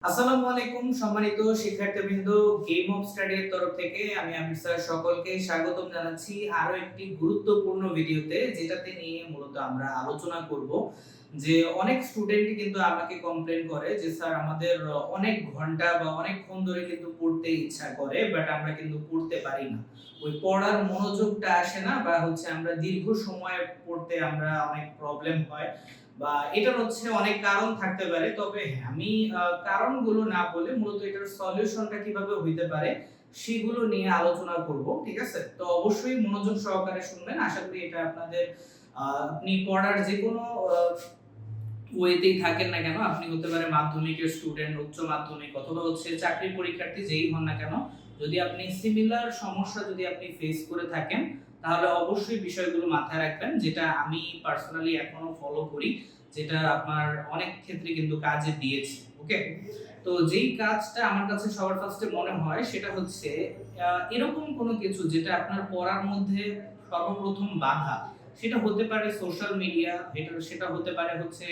আসসালামু আলাইকুম সম্মানিত শিক্ষার্থীবৃন্দ, গেম অফ স্টাডি এর তরফ থেকে আমি আমির স্যার সকলকে স্বাগতম জানাচ্ছি আরো একটি গুরুত্বপূর্ণ ভিডিওতে, যেটাতে নিয়ে মূলত আমরা আলোচনা করব যে অনেক স্টুডেন্টই কিন্তু আমাকে কমপ্লেইন করে যে স্যার আমাদের অনেক ঘন্টা বা অনেকক্ষণ ধরে কিন্তু পড়তে ইচ্ছা করে, বাট আমরা কিন্তু পড়তে পারি না। ওই পড়ার মনোযোগটা আসে না, বা হচ্ছে আমরা দীর্ঘ সময় পড়তে আমরা অনেক প্রবলেম হয়, বা এটার হচ্ছে অনেক কারণ থাকতে পারে। তবে হ্যাঁ, আমি কারণগুলো না বলে মূলত এটার সলিউশনটা কিভাবে হইতে পারে সেগুলো নিয়ে আলোচনা করব। ঠিক আছে? তো অবশ্যই মনোযোগ সহকারে শুনবেন। আশা করি এটা আপনাদের আপনি পড়ার যেকোনো ওয়েতেই থাকেন না কেন, আপনি হতে পারে মাধ্যমিকের স্টুডেন্ট, উচ্চ মাধ্যমিক অথবা হচ্ছে চাকরি পরীক্ষার্থী, যেই হন না কেন, যদি আপনি সিমিলার সমস্যা যদি আপনি ফেস করে থাকেন, তাহলে অবশ্যই বিষয়গুলো মাথায় রাখবেন, যেটা আমি পার্সোনালি এখনো ফলো করি, যেটা আপনার অনেক ক্ষেত্রে কিন্তু কাজে দিয়েছে। ওকে? তো যেই কাজটা আমার কাছে সবার ফার্স্টে মনে হয় সেটা হচ্ছে এরকম কোনো কিছু যেটা আপনার পড়ার মধ্যে সর্বপ্রথম বাধা। সেটা হতে পারে সোশ্যাল মিডিয়া, সেটা হতে পারে হচ্ছে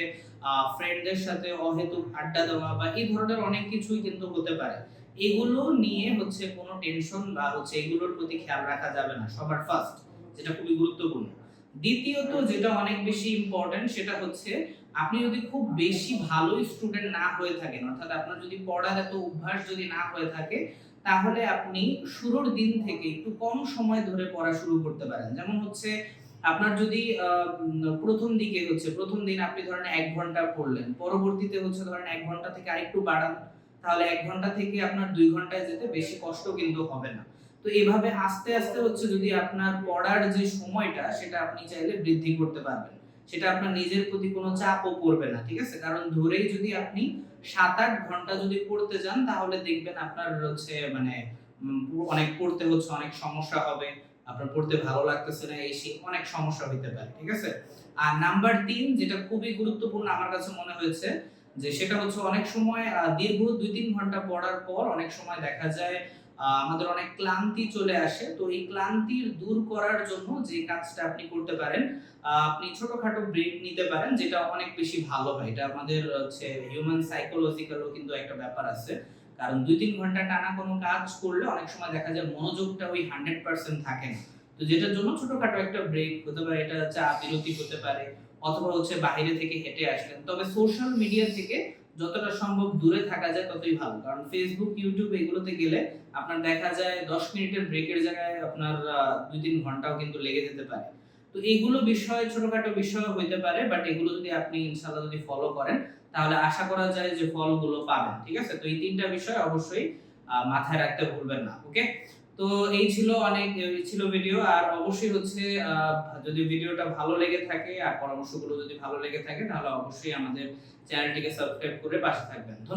ফ্রেন্ডদের সাথে অহেতুক আড্ডা দেওয়া, বা এই ধরনের অনেক কিছুই কিন্তু হতে পারে। এগুলো নিয়ে হচ্ছে কোনো টেনশন বা হচ্ছে এগুলোর প্রতি খেয়াল রাখা যাবে না সবার ফার্স্ট, যেটা খুবই গুরুত্বপূর্ণ। দ্বিতীয়ত যেটা অনেক বেশি ইম্পর্টেন্ট সেটা হচ্ছে আপনি যদি খুব বেশি ভালো স্টুডেন্ট না হয়ে থাকেন, অর্থাৎ আপনার যদি পড়ার এত অভ্যাস যদি না হয়ে থাকে, তাহলে আপনি শুরুর দিন থেকে একটু কম সময় ধরে পড়া শুরু করতে পারেন। যেমন হচ্ছে আপনার যদি প্রথম দিন আপনি ধরেন ১ ঘন্টা পড়লেন। পরবর্তীতে হচ্ছে ধরেন ১ ঘন্টা থেকে আরেকটু বাড়ান। তাহলে ১ ঘন্টা থেকে আপনার ২ ঘন্টায় যেতে বেশি কষ্ট কিন্তু হবে না। তো এভাবে আস্তে, আস্তে হচ্ছে যদি আপনার পড়ার যে সময়টা সেটা আপনি চাইলে বৃদ্ধি করতে পারবেন। সেটা আপনার নিজের প্রতি কোনো চাপও পড়বে না। ঠিক আছে? কারণ ধরেই যদি আপনি ৭-৮ ঘন্টা যদি পড়তে যান, তাহলে দেখবেন আপনার হচ্ছে মানে অনেক পড়তে হচ্ছে, অনেক সমস্যা হবে। আপনার পড়তে ভালো লাগতেছে না, এই সেই অনেক সমস্যা হইতে পারে। ঠিক আছে? আর নাম্বার ৩ যেটা খুবই গুরুত্বপূর্ণ আমার কাছে মনে হয়েছে, যে সেটা হচ্ছে অনেক সময় দীর্ঘ ২-৩ ঘন্টা পড়ার পর অনেক সময় দেখা যায় আমাদের অনেক ক্লান্তি চলে আসে। তো এই ক্লান্তির দূর করার জন্য যে কাজটা আপনি করতে পারেন, আপনি ছোটখাটো ব্রেক নিতে পারেন, যেটা অনেক বেশি ভালো হয়। এটা আমাদের হচ্ছে হিউম্যান সাইকোলজিক্যালও কিন্তু একটা ব্যাপার আছে। কারণ ২-৩ ঘন্টা টানা কোনো কাজ করলে অনেক সময় দেখা যায় মনোযোগটা ওই 100% থাকে না। তো যেটার জন্য ছোটখাটো একটা ব্রেক হতে পারে, এটা চা বিরতি হতে পারে, অথবা হচ্ছে বাইরে থেকে হেঁটে আসলেন। তবে সোশ্যাল মিডিয়া থেকে যতটা সম্ভব দূরে থাকা যায় ততই ভালো। কারণ Facebook, YouTube এগুলোতে গেলে আপনার দেখা যায় ১০ মিনিটের ব্রেকের জায়গায় আপনার ২-৩ ঘন্টাও কিন্তু লেগে যেতে পারে। তো এইগুলো বিষয় ছোটখাটো বিষয় হইতে পারে, বাট এগুলো যদি আপনি ইনশাআল্লাহ যদি ফলো করেন, তাহলে আশা করা যায় যে ফলগুলো পাবেন। ঠিক আছে? তো এই ৩ টা বিষয় অবশ্যই মাথায় রাখতে ভুলবেন না। ওকে? তো এই ছিল ভিডিও। আর অবশ্যই হচ্ছে যদি ভিডিওটা ভালো লেগে থাকে আর পরামর্শগুলো যদি ভালো লেগে থাকে, তাহলে অবশ্যই আমাদের চ্যানেলটিকে সাবস্ক্রাইব করে পাশে থাকবেন। ধন্যবাদ।